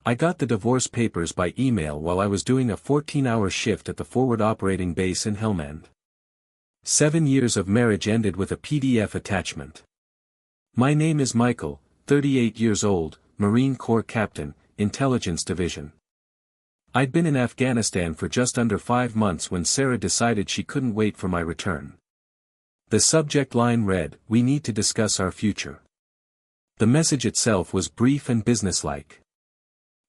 I got the divorce papers by email while I was doing a 14-hour shift at the forward operating base in Helmand. 7 years of marriage ended with a PDF attachment. My name is Michael, 38 years old, Marine Corps Captain, Intelligence Division. I'd been in Afghanistan for just under 5 months when Sarah decided she couldn't wait for my return. The subject line read, "We need to discuss our future." The message itself was brief and businesslike.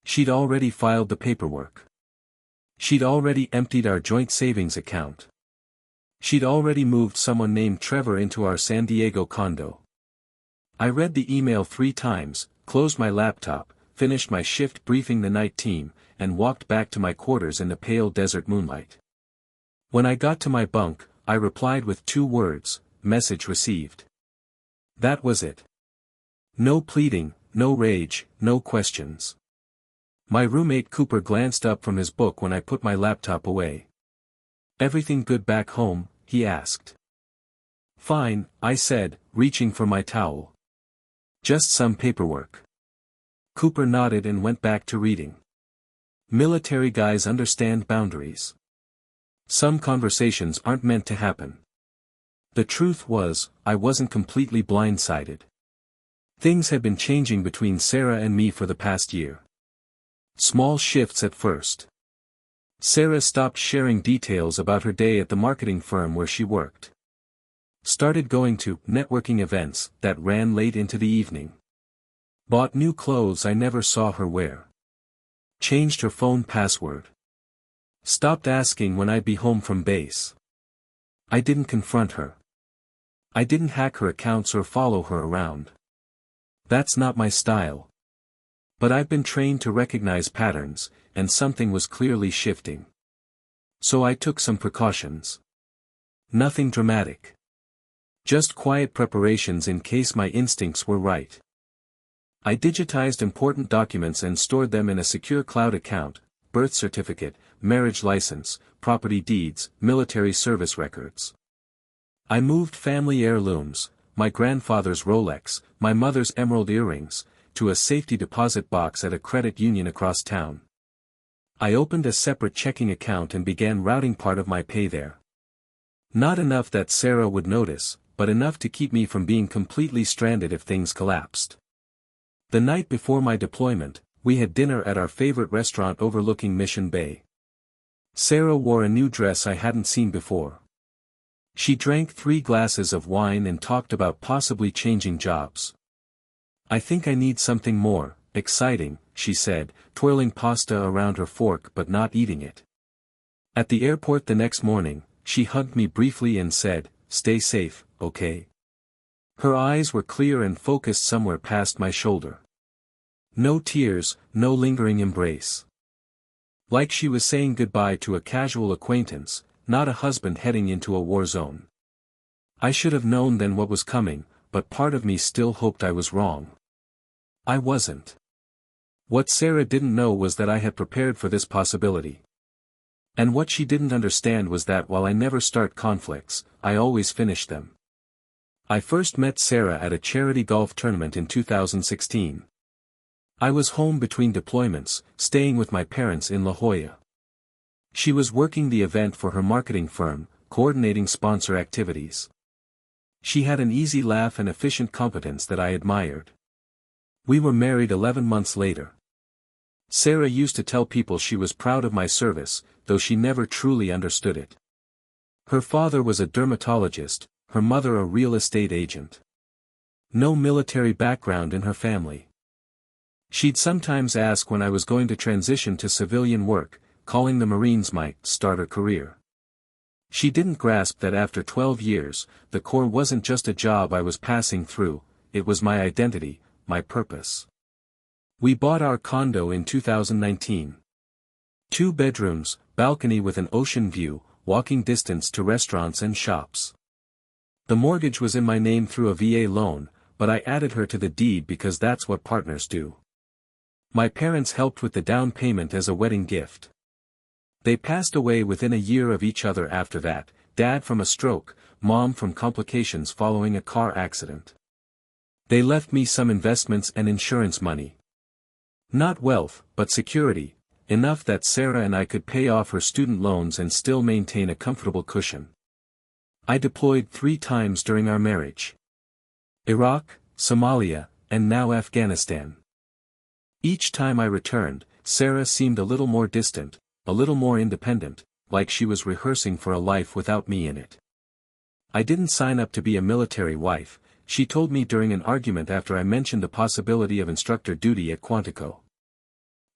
She'd already filed the paperwork. She'd already emptied our joint savings account. She'd already moved someone named Trevor into our San Diego condo. I read the email 3 times, closed my laptop, finished my shift briefing the night team, and walked back to my quarters in the pale desert moonlight. When I got to my bunk, I replied with 2 words, "Message received." That was it. No pleading, no rage, no questions. My roommate Cooper glanced up from his book when I put my laptop away. "Everything good back home?" he asked. "Fine," I said, reaching for my towel. "Just some paperwork." Cooper nodded and went back to reading. Military guys understand boundaries. Some conversations aren't meant to happen. The truth was, I wasn't completely blindsided. Things had been changing between Sarah and me for the past year. Small shifts at first. Sarah stopped sharing details about her day at the marketing firm where she worked. Started going to networking events that ran late into the evening. Bought new clothes I never saw her wear. Changed her phone password. Stopped asking when I'd be home from base. I didn't confront her. I didn't hack her accounts or follow her around. That's not my style. But I've been trained to recognize patterns, and something was clearly shifting. So I took some precautions. Nothing dramatic. Just quiet preparations in case my instincts were right. I digitized important documents and stored them in a secure cloud account: birth certificate, marriage license, property deeds, military service records. I moved family heirlooms, my grandfather's Rolex, my mother's emerald earrings, to a safety deposit box at a credit union across town. I opened a separate checking account and began routing part of my pay there. Not enough that Sarah would notice, but enough to keep me from being completely stranded if things collapsed. The night before my deployment, we had dinner at our favorite restaurant overlooking Mission Bay. Sarah wore a new dress I hadn't seen before. She drank 3 glasses of wine and talked about possibly changing jobs. "I think I need something more exciting," she said, twirling pasta around her fork but not eating it. At the airport the next morning, she hugged me briefly and said, "Stay safe, okay?" Her eyes were clear and focused somewhere past my shoulder. No tears, no lingering embrace. Like she was saying goodbye to a casual acquaintance, not a husband heading into a war zone. I should have known then what was coming, but part of me still hoped I was wrong. I wasn't. What Sarah didn't know was that I had prepared for this possibility. And what she didn't understand was that while I never start conflicts, I always finish them. I first met Sarah at a charity golf tournament in 2016. I was home between deployments, staying with my parents in La Jolla. She was working the event for her marketing firm, coordinating sponsor activities. She had an easy laugh and efficient competence that I admired. We were married 11 months later. Sarah used to tell people she was proud of my service, though she never truly understood it. Her father was a dermatologist, her mother a real estate agent. No military background in her family. She'd sometimes ask when I was going to transition to civilian work, calling the Marines my starter career. She didn't grasp that after 12 years, the Corps wasn't just a job I was passing through, it was my identity, my purpose. We bought our condo in 2019. 2 bedrooms, balcony with an ocean view, walking distance to restaurants and shops. The mortgage was in my name through a VA loan, but I added her to the deed because that's what partners do. My parents helped with the down payment as a wedding gift. They passed away within a year of each other after that, Dad from a stroke, Mom from complications following a car accident. They left me some investments and insurance money. Not wealth, but security, enough that Sarah and I could pay off her student loans and still maintain a comfortable cushion. I deployed 3 times during our marriage. Iraq, Somalia, and now Afghanistan. Each time I returned, Sarah seemed a little more distant, a little more independent, like she was rehearsing for a life without me in it. I didn't sign up to be a military wife, she told me during an argument after I mentioned the possibility of instructor duty at Quantico.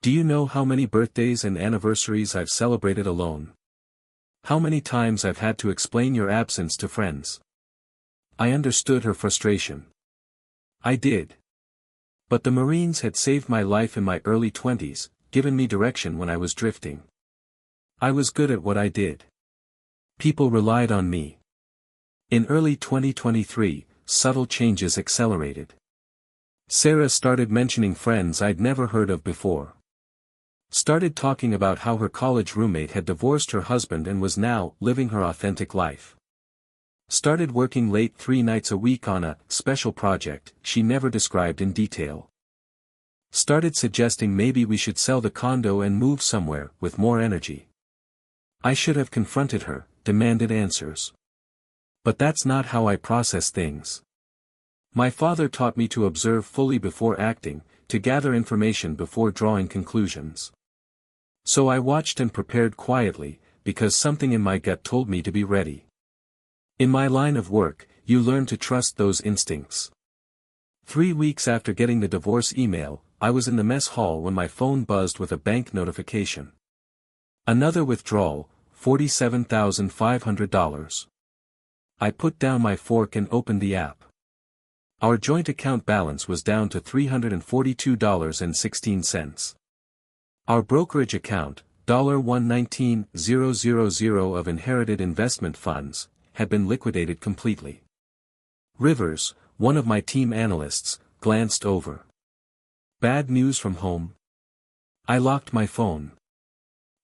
Do you know how many birthdays and anniversaries I've celebrated alone? How many times I've had to explain your absence to friends? I understood her frustration. I did. But the Marines had saved my life in my early 20s, given me direction when I was drifting. I was good at what I did. People relied on me. In early 2023, subtle changes accelerated. Sarah started mentioning friends I'd never heard of before. Started talking about how her college roommate had divorced her husband and was now living her authentic life. Started working late 3 nights a week on a special project she never described in detail. Started suggesting maybe we should sell the condo and move somewhere with more energy. I should have confronted her, demanded answers. But that's not how I process things. My father taught me to observe fully before acting, to gather information before drawing conclusions. So I watched and prepared quietly, because something in my gut told me to be ready. In my line of work, you learn to trust those instincts. 3 weeks after getting the divorce email, I was in the mess hall when my phone buzzed with a bank notification. Another withdrawal, $47,500. I put down my fork and opened the app. Our joint account balance was down to $342.16. Our brokerage account, $119,000 of inherited investment funds, had been liquidated completely. Rivers, one of my team analysts, glanced over. Bad news from home? I locked my phone.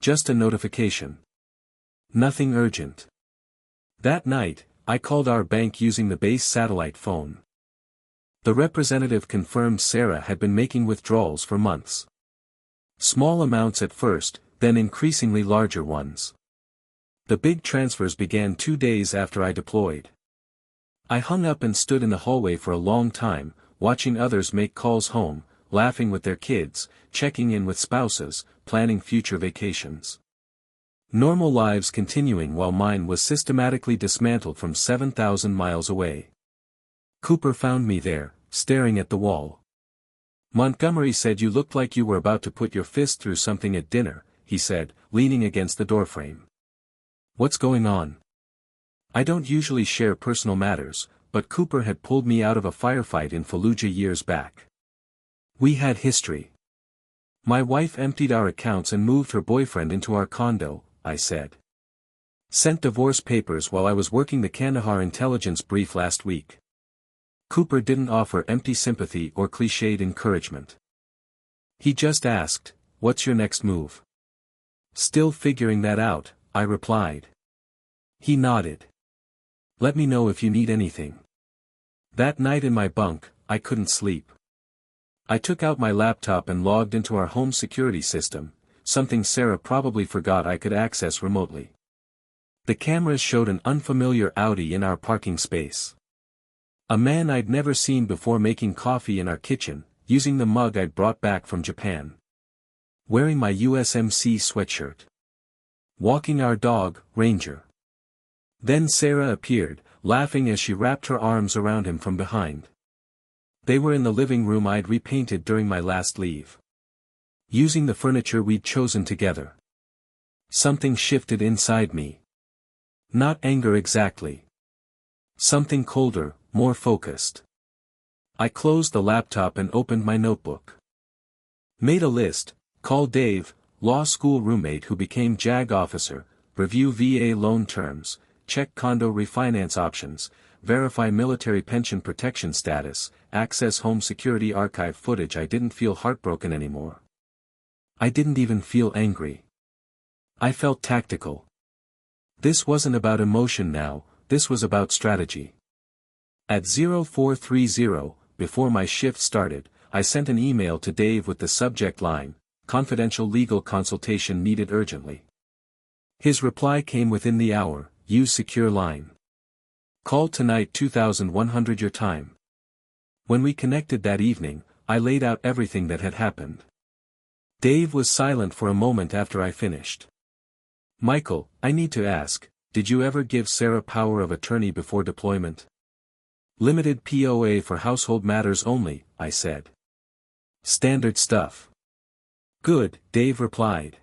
Just a notification. Nothing urgent. That night, I called our bank using the base satellite phone. The representative confirmed Sarah had been making withdrawals for months. Small amounts at first, then increasingly larger ones. The big transfers began 2 days after I deployed. I hung up and stood in the hallway for a long time, watching others make calls home, laughing with their kids, checking in with spouses, planning future vacations. Normal lives continuing while mine was systematically dismantled from 7,000 miles away. Cooper found me there, staring at the wall. Montgomery said you looked like you were about to put your fist through something at dinner, he said, leaning against the doorframe. What's going on? I don't usually share personal matters, but Cooper had pulled me out of a firefight in Fallujah years back. We had history. My wife emptied our accounts and moved her boyfriend into our condo, I said. Sent divorce papers while I was working the Kandahar intelligence brief last week. Cooper didn't offer empty sympathy or cliched encouragement. He just asked, "What's your next move?" Still figuring that out, I replied. He nodded. Let me know if you need anything. That night in my bunk, I couldn't sleep. I took out my laptop and logged into our home security system, something Sarah probably forgot I could access remotely. The cameras showed an unfamiliar Audi in our parking space. A man I'd never seen before making coffee in our kitchen, using the mug I'd brought back from Japan. Wearing my USMC sweatshirt. Walking our dog, Ranger. Then Sarah appeared, laughing as she wrapped her arms around him from behind. They were in the living room I'd repainted during my last leave. Using the furniture we'd chosen together. Something shifted inside me. Not anger exactly. Something colder, more focused. I closed the laptop and opened my notebook. Made a list, call Dave, law school roommate who became JAG officer, review VA loan terms, check condo refinance options, verify military pension protection status, access home security archive footage. I didn't feel heartbroken anymore. I didn't even feel angry. I felt tactical. This wasn't about emotion now, this was about strategy. At 0430, before my shift started, I sent an email to Dave with the subject line, "Confidential legal consultation needed urgently." His reply came within the hour, "Use secure line. Call tonight 2100 your time." When we connected that evening, I laid out everything that had happened. Dave was silent for a moment after I finished. "Michael, I need to ask, did you ever give Sarah power of attorney before deployment?" "Limited POA for household matters only," I said. "Standard stuff." "Good," Dave replied.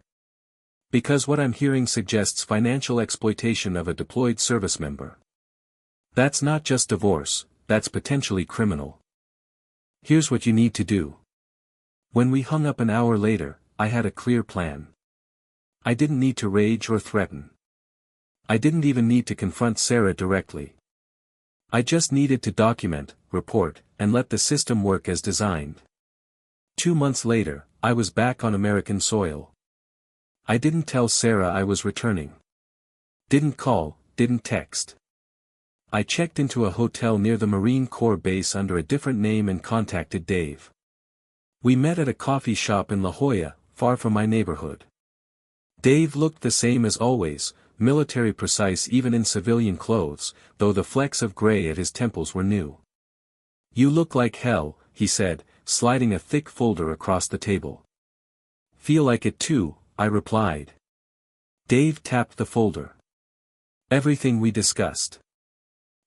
"Because what I'm hearing suggests financial exploitation of a deployed service member. That's not just divorce, that's potentially criminal. Here's what you need to do." When we hung up an hour later, I had a clear plan. I didn't need to rage or threaten. I didn't even need to confront Sarah directly. I just needed to document, report, and let the system work as designed. 2 months later, I was back on American soil. I didn't tell Sarah I was returning. Didn't call, didn't text. I checked into a hotel near the Marine Corps base under a different name and contacted Dave. We met at a coffee shop in La Jolla, far from my neighborhood. Dave looked the same as always, military precise even in civilian clothes, though the flecks of gray at his temples were new. "You look like hell," he said, sliding a thick folder across the table. "Feel like it too," I replied. Dave tapped the folder. "Everything we discussed.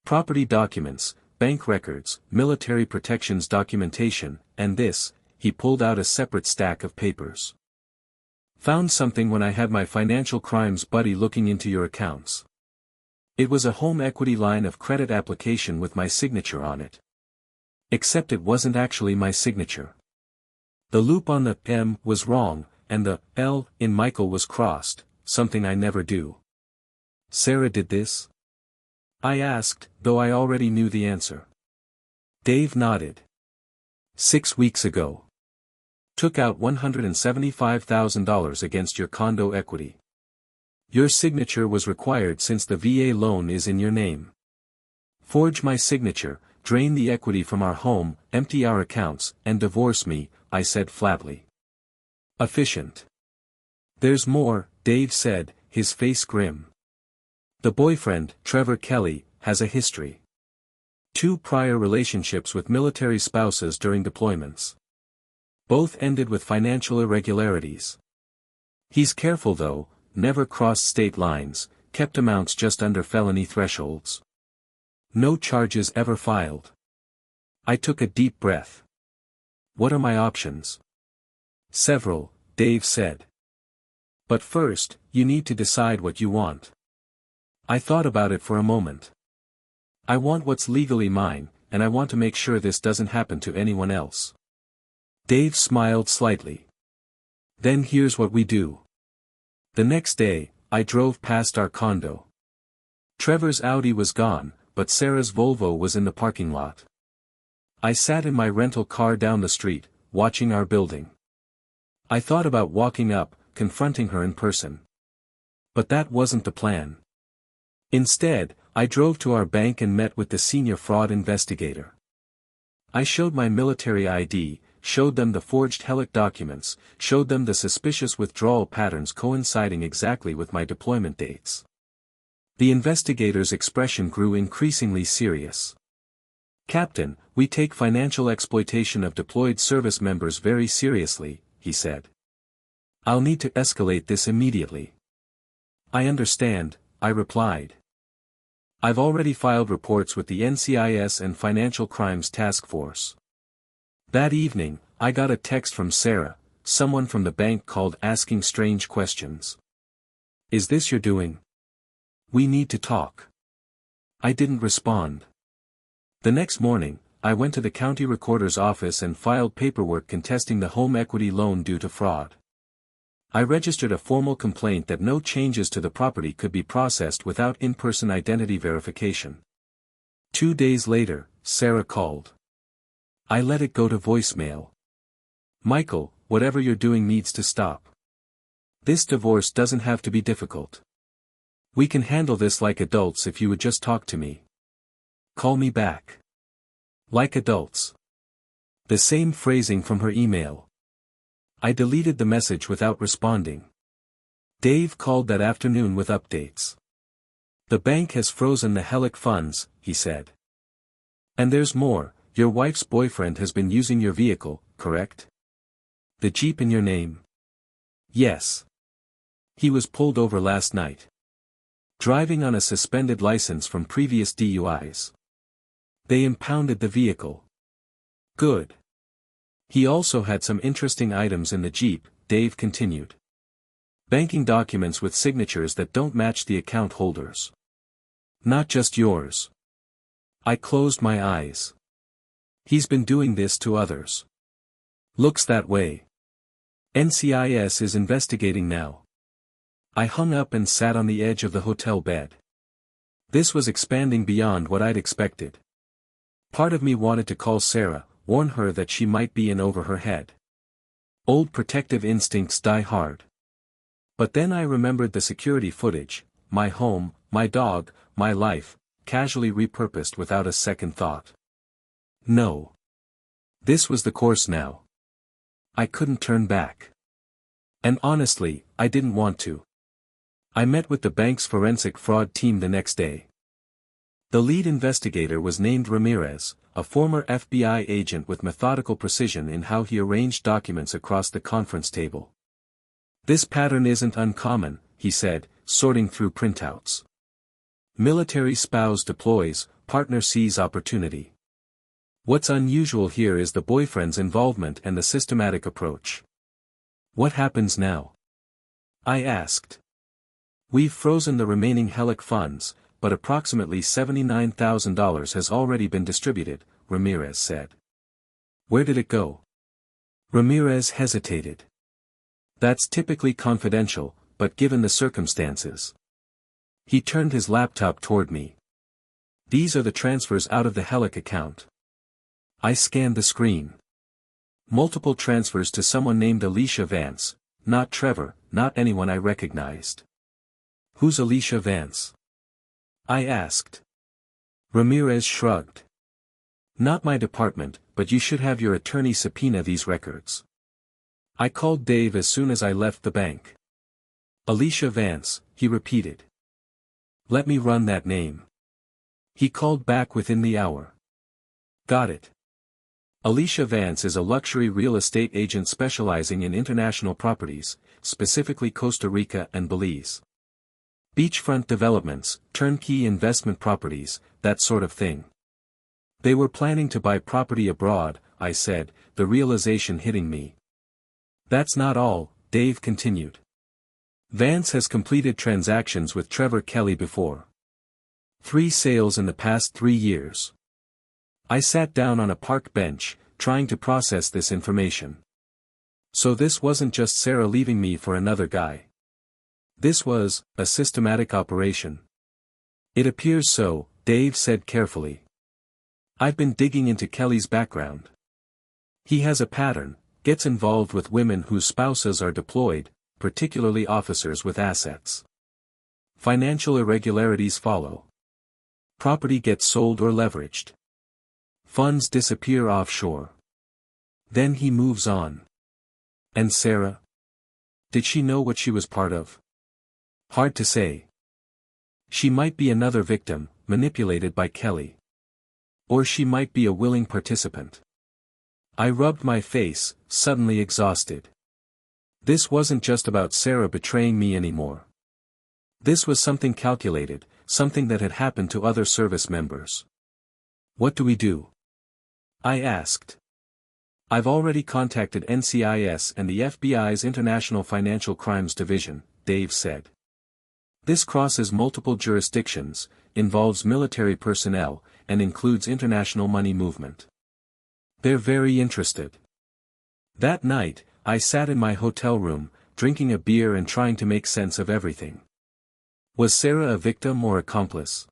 Property documents, bank records, military protections documentation, and this," he pulled out a separate stack of papers. "Found something when I had my financial crimes buddy looking into your accounts. It was a home equity line of credit application with my signature on it. Except it wasn't actually my signature. The loop on the M was wrong, and the L in Michael was crossed, something I never do." "Sarah did this?" I asked, though I already knew the answer. Dave nodded. 6 weeks ago. Took out $175,000 against your condo equity. Your signature was required since the VA loan is in your name. Forge my signature, drain the equity from our home, empty our accounts, and divorce me, I said flatly. Efficient. "There's more," Dave said, his face grim. "The boyfriend, Trevor Kelly, has a history. 2 prior relationships with military spouses during deployments. Both ended with financial irregularities. He's careful though, never crossed state lines, kept amounts just under felony thresholds. No charges ever filed." I took a deep breath. "What are my options?" "Several," Dave said. "But first, you need to decide what you want." I thought about it for a moment. "I want what's legally mine, and I want to make sure this doesn't happen to anyone else." Dave smiled slightly. "Then here's what we do." The next day, I drove past our condo. Trevor's Audi was gone, but Sarah's Volvo was in the parking lot. I sat in my rental car down the street, watching our building. I thought about walking up, confronting her in person. But that wasn't the plan. Instead, I drove to our bank and met with the senior fraud investigator. I showed my military ID, showed them the forged HELIC documents, showed them the suspicious withdrawal patterns coinciding exactly with my deployment dates. The investigator's expression grew increasingly serious. "Captain, we take financial exploitation of deployed service members very seriously," he said. "I'll need to escalate this immediately." "I understand," I replied. "I've already filed reports with the NCIS and Financial Crimes Task Force." That evening, I got a text from Sarah, someone from the bank called asking strange questions. "Is this your doing? We need to talk." I didn't respond. The next morning, I went to the county recorder's office and filed paperwork contesting the home equity loan due to fraud. I registered a formal complaint that no changes to the property could be processed without in-person identity verification. 2 days later, Sarah called. I let it go to voicemail. "Michael, whatever you're doing needs to stop. This divorce doesn't have to be difficult. We can handle this like adults if you would just talk to me. Call me back. Like adults." The same phrasing from her email. I deleted the message without responding. Dave called that afternoon with updates. The bank has frozen the Helic funds, he said. And there's more, your wife's boyfriend has been using your vehicle, correct? The Jeep in your name? Yes. He was pulled over last night. Driving on a suspended license from previous DUIs. They impounded the vehicle. Good. He also had some interesting items in the Jeep, Dave continued. Banking documents with signatures that don't match the account holders. Not just yours. I closed my eyes. He's been doing this to others. Looks that way. NCIS is investigating now. I hung up and sat on the edge of the hotel bed. This was expanding beyond what I'd expected. Part of me wanted to call Sarah, warn her that she might be in over her head. Old protective instincts die hard. But then I remembered the security footage, my home, my dog, my life, casually repurposed without a second thought. No. This was the course now. I couldn't turn back. And honestly, I didn't want to. I met with the bank's forensic fraud team the next day. The lead investigator was named Ramirez, a former FBI agent with methodical precision in how he arranged documents across the conference table. This pattern isn't uncommon, he said, sorting through printouts. Military spouse deploys, partner sees opportunity. What's unusual here is the boyfriend's involvement and the systematic approach. What happens now? I asked. We've frozen the remaining Helic funds, but approximately $79,000 has already been distributed, Ramirez said. Where did it go? Ramirez hesitated. That's typically confidential, but given the circumstances. He turned his laptop toward me. These are the transfers out of the Helic account. I scanned the screen. Multiple transfers to someone named Alicia Vance, not Trevor, not anyone I recognized. Who's Alicia Vance? I asked. Ramirez shrugged. Not my department, but you should have your attorney subpoena these records. I called Dave as soon as I left the bank. Alicia Vance, he repeated. Let me run that name. He called back within the hour. Got it. Alicia Vance is a luxury real estate agent specializing in international properties, specifically Costa Rica and Belize. Beachfront developments, turnkey investment properties, that sort of thing. They were planning to buy property abroad, I said, the realization hitting me. That's not all, Dave continued. Vance has completed transactions with Trevor Kelly before. 3 sales in the past 3 years. I sat down on a park bench, trying to process this information. So this wasn't just Sarah leaving me for another guy. This was a systematic operation. It appears so, Dave said carefully. I've been digging into Kelly's background. He has a pattern, gets involved with women whose spouses are deployed, particularly officers with assets. Financial irregularities follow. Property gets sold or leveraged. Funds disappear offshore. Then he moves on. And Sarah? Did she know what she was part of? Hard to say. She might be another victim, manipulated by Kelly. Or she might be a willing participant. I rubbed my face, suddenly exhausted. This wasn't just about Sarah betraying me anymore. This was something calculated, something that had happened to other service members. What do we do? I asked. I've already contacted NCIS and the FBI's International Financial Crimes Division, Dave said. This crosses multiple jurisdictions, involves military personnel, and includes international money movement. They're very interested. That night, I sat in my hotel room, drinking a beer and trying to make sense of everything. Was Sarah a victim or accomplice?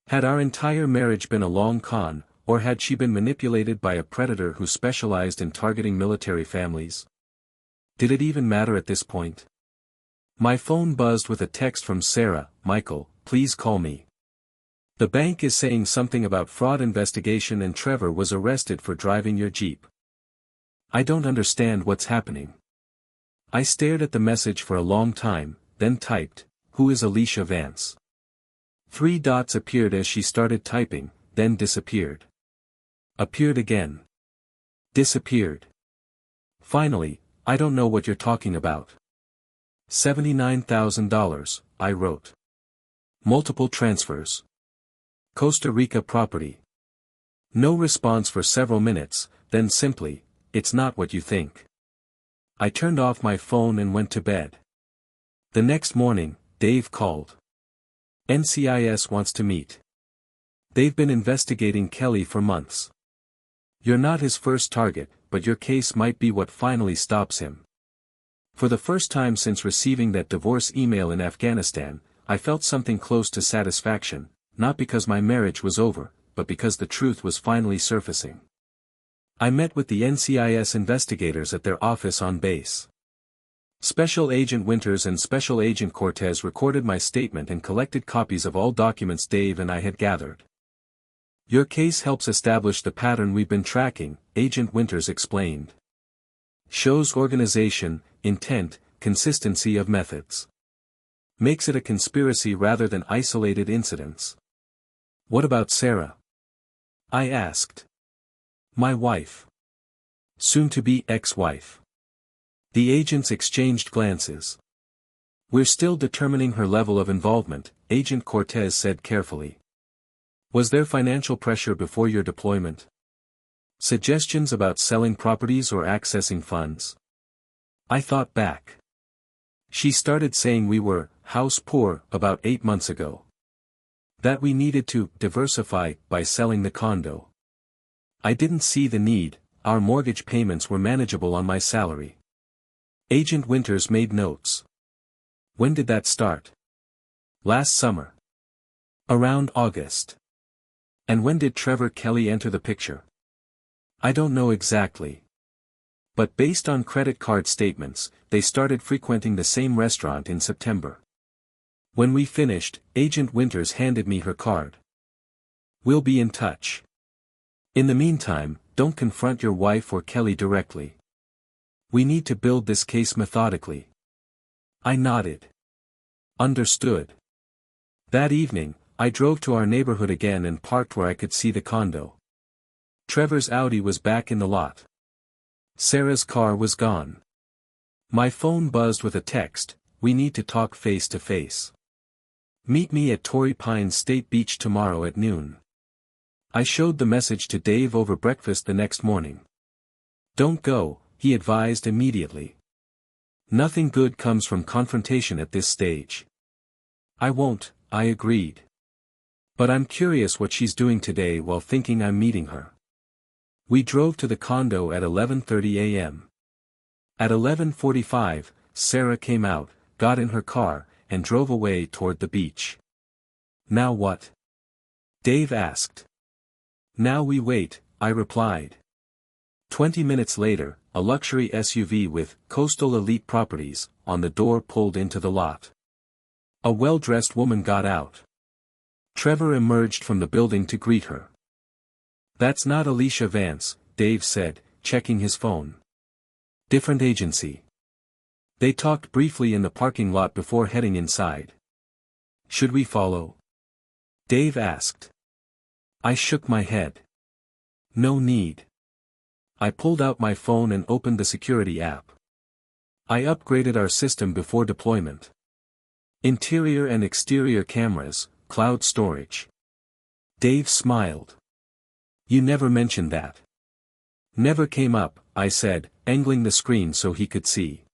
Had our entire marriage been a long con, or had she been manipulated by a predator who specialized in targeting military families? Did it even matter at this point? My phone buzzed with a text from Sarah, Michael, please call me. The bank is saying something about fraud investigation and Trevor was arrested for driving your Jeep. I don't understand what's happening. I stared at the message for a long time, then typed, "Who is Alicia Vance?" 3 dots appeared as she started typing, then disappeared. Appeared again. Disappeared. Finally, "I don't know what you're talking about." $79,000, I wrote. Multiple transfers. Costa Rica property. No response for several minutes, then simply, "It's not what you think." I turned off my phone and went to bed. The next morning, Dave called. NCIS wants to meet. They've been investigating Kelly for months. You're not his first target, but your case might be what finally stops him. For the first time since receiving that divorce email in Afghanistan, I felt something close to satisfaction, not because my marriage was over, but because the truth was finally surfacing. I met with the NCIS investigators at their office on base. Special Agent Winters and Special Agent Cortez recorded my statement and collected copies of all documents Dave and I had gathered. Your case helps establish the pattern we've been tracking, Agent Winters explained. Shows organization, intent, consistency of methods. Makes it a conspiracy rather than isolated incidents. What about Sarah? I asked. My wife. Soon-to-be ex-wife. The agents exchanged glances. We're still determining her level of involvement, Agent Cortez said carefully. Was there financial pressure before your deployment? Suggestions about selling properties or accessing funds? I thought back. She started saying we were house poor about 8 months ago. That we needed to diversify by selling the condo. I didn't see the need, our mortgage payments were manageable on my salary. Agent Winters made notes. When did that start? Last summer. Around August. And when did Trevor Kelly enter the picture? I don't know exactly. But based on credit card statements, they started frequenting the same restaurant in September. When we finished, Agent Winters handed me her card. We'll be in touch. In the meantime, don't confront your wife or Kelly directly. We need to build this case methodically. I nodded. Understood. That evening, I drove to our neighborhood again and parked where I could see the condo. Trevor's Audi was back in the lot. Sarah's car was gone. My phone buzzed with a text, "We need to talk face to face. Meet me at Torrey Pines State Beach tomorrow at noon." I showed the message to Dave over breakfast the next morning. "Don't go," he advised immediately. "Nothing good comes from confrontation at this stage." "I won't," I agreed. "But I'm curious what she's doing today while thinking I'm meeting her." We drove to the condo at 11:30 a.m. At 11:45, Sarah came out, got in her car, and drove away toward the beach. "Now what?" Dave asked. "Now we wait," I replied. 20 minutes later, a luxury SUV with Coastal Elite Properties on the door pulled into the lot. A well-dressed woman got out. Trevor emerged from the building to greet her. "That's not Alicia Vance," Dave said, checking his phone. "Different agency." They talked briefly in the parking lot before heading inside. "Should we follow?" Dave asked. I shook my head. "No need." I pulled out my phone and opened the security app. I upgraded our system before deployment. Interior and exterior cameras, cloud storage. Dave smiled. "You never mentioned that." "Never came up," I said, angling the screen so he could see.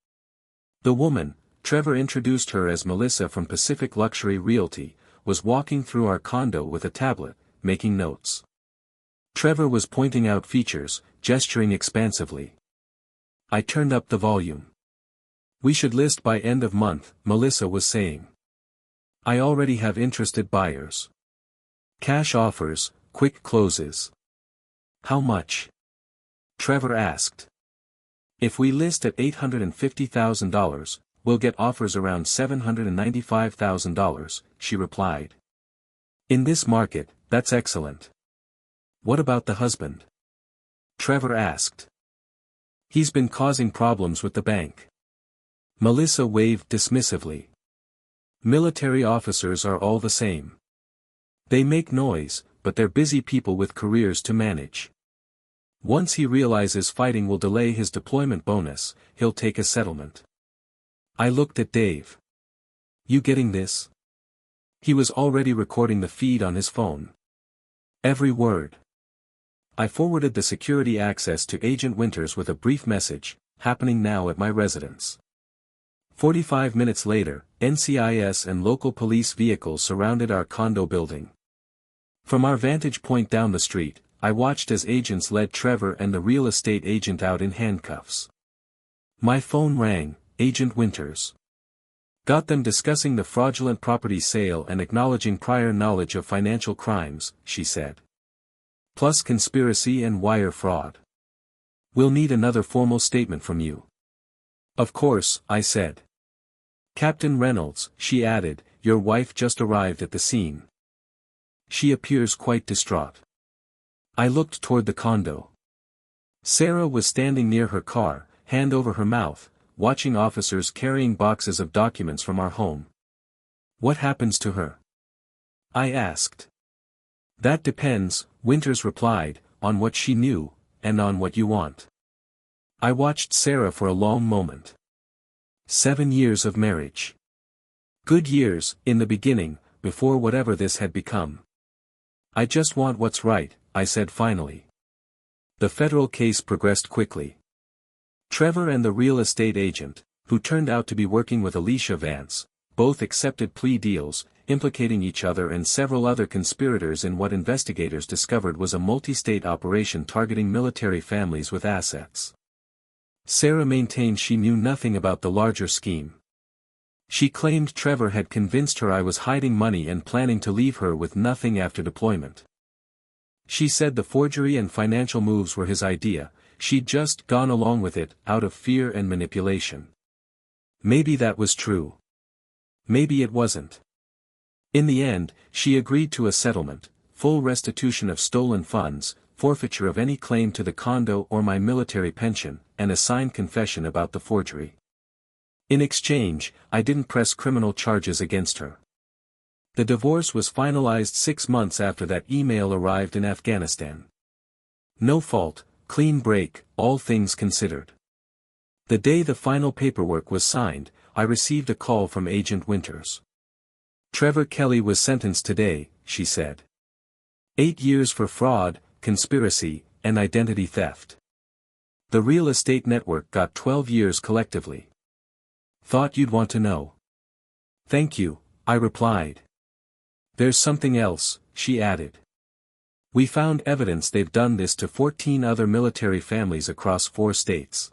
The woman, Trevor introduced her as Melissa from Pacific Luxury Realty, was walking through our condo with a tablet, making notes. Trevor was pointing out features, gesturing expansively. I turned up the volume. "We should list by end of month," Melissa was saying. "I already have interested buyers. Cash offers, quick closes." "How much?" Trevor asked. "If we list at $850,000, we'll get offers around $795,000, she replied. In this market, that's excellent. What about the husband? Trevor asked. He's been causing problems with the bank. Melissa waved dismissively. Military officers are all the same. They make noise, but they're busy people with careers to manage. Once he realizes fighting will delay his deployment bonus, he'll take a settlement. I looked at Dave. You getting this? He was already recording the feed on his phone. Every word. I forwarded the security access to Agent Winters with a brief message, happening now at my residence. 45 minutes later, NCIS and local police vehicles surrounded our condo building. From our vantage point down the street, I watched as agents led Trevor and the real estate agent out in handcuffs. My phone rang, Agent Winters. Got them discussing the fraudulent property sale and acknowledging prior knowledge of financial crimes, she said. Plus conspiracy and wire fraud. We'll need another formal statement from you. Of course, I said. Captain Reynolds, she added, your wife just arrived at the scene. She appears quite distraught. I looked toward the condo. Sarah was standing near her car, hand over her mouth, watching officers carrying boxes of documents from our home. What happens to her? I asked. That depends, Winters replied, on what she knew, and on what you want. I watched Sarah for a long moment. 7 years of marriage. Good years, in the beginning, before whatever this had become. I just want what's right, I said finally. The federal case progressed quickly. Trevor and the real estate agent, who turned out to be working with Alicia Vance, both accepted plea deals, implicating each other and several other conspirators in what investigators discovered was a multi-state operation targeting military families with assets. Sarah maintained she knew nothing about the larger scheme. She claimed Trevor had convinced her I was hiding money and planning to leave her with nothing after deployment. She said the forgery and financial moves were his idea, she'd just gone along with it out of fear and manipulation. Maybe that was true. Maybe it wasn't. In the end, she agreed to a settlement, full restitution of stolen funds, forfeiture of any claim to the condo or my military pension, and a signed confession about the forgery. In exchange, I didn't press criminal charges against her. The divorce was finalized 6 months after that email arrived in Afghanistan. No fault, clean break, all things considered. The day the final paperwork was signed, I received a call from Agent Winters. Trevor Kelly was sentenced today, she said. 8 years for fraud, conspiracy, and identity theft. The real estate network got 12 years collectively. Thought you'd want to know. Thank you, I replied. There's something else, she added. We found evidence they've done this to 14 other military families across 4 states.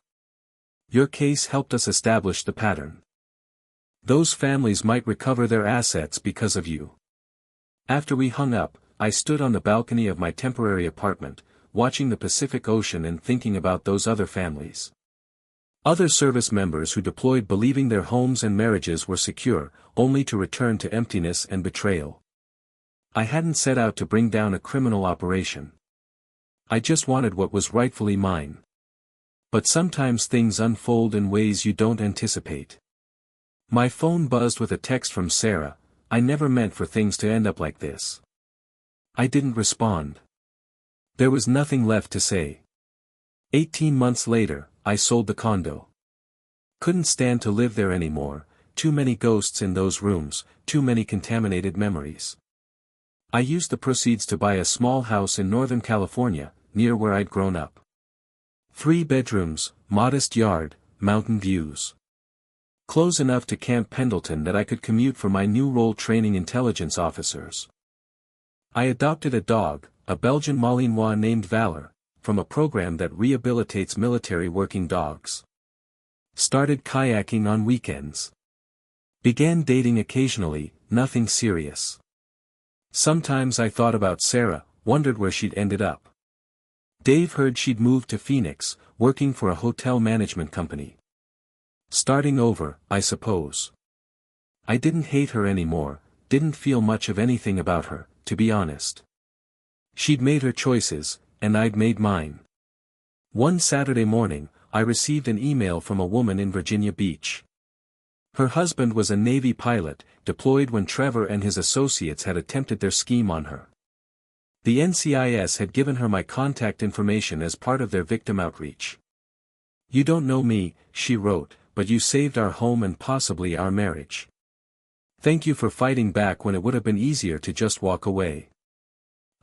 Your case helped us establish the pattern. Those families might recover their assets because of you. After we hung up, I stood on the balcony of my temporary apartment, watching the Pacific Ocean and thinking about those other families. Other service members who deployed believing their homes and marriages were secure, only to return to emptiness and betrayal. I hadn't set out to bring down a criminal operation. I just wanted what was rightfully mine. But sometimes things unfold in ways you don't anticipate. My phone buzzed with a text from Sarah. I never meant for things to end up like this. I didn't respond. There was nothing left to say. 18 months later, I sold the condo. Couldn't stand to live there anymore, too many ghosts in those rooms, too many contaminated memories. I used the proceeds to buy a small house in Northern California, near where I'd grown up. 3 bedrooms, modest yard, mountain views. Close enough to Camp Pendleton that I could commute for my new role training intelligence officers. I adopted a dog, a Belgian Malinois named Valor, from a program that rehabilitates military working dogs. Started kayaking on weekends. Began dating occasionally, nothing serious. Sometimes I thought about Sarah, wondered where she'd ended up. Dave heard she'd moved to Phoenix, working for a hotel management company. Starting over, I suppose. I didn't hate her anymore, didn't feel much of anything about her, to be honest. She'd made her choices, and I'd made mine. One Saturday morning, I received an email from a woman in Virginia Beach. Her husband was a Navy pilot, deployed when Trevor and his associates had attempted their scheme on her. The NCIS had given her my contact information as part of their victim outreach. "You don't know me," she wrote, "but you saved our home and possibly our marriage. Thank you for fighting back when it would have been easier to just walk away."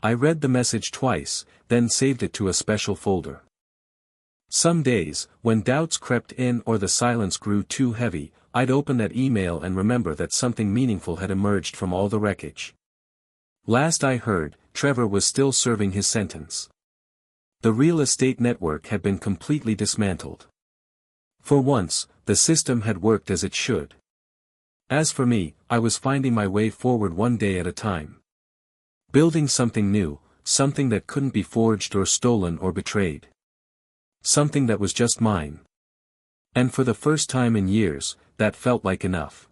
I read the message twice, then saved it to a special folder. Some days, when doubts crept in or the silence grew too heavy, I'd open that email and remember that something meaningful had emerged from all the wreckage. Last I heard, Trevor was still serving his sentence. The real estate network had been completely dismantled. For once, the system had worked as it should. As for me, I was finding my way forward one day at a time. Building something new, something that couldn't be forged or stolen or betrayed. Something that was just mine. And for the first time in years, that felt like enough.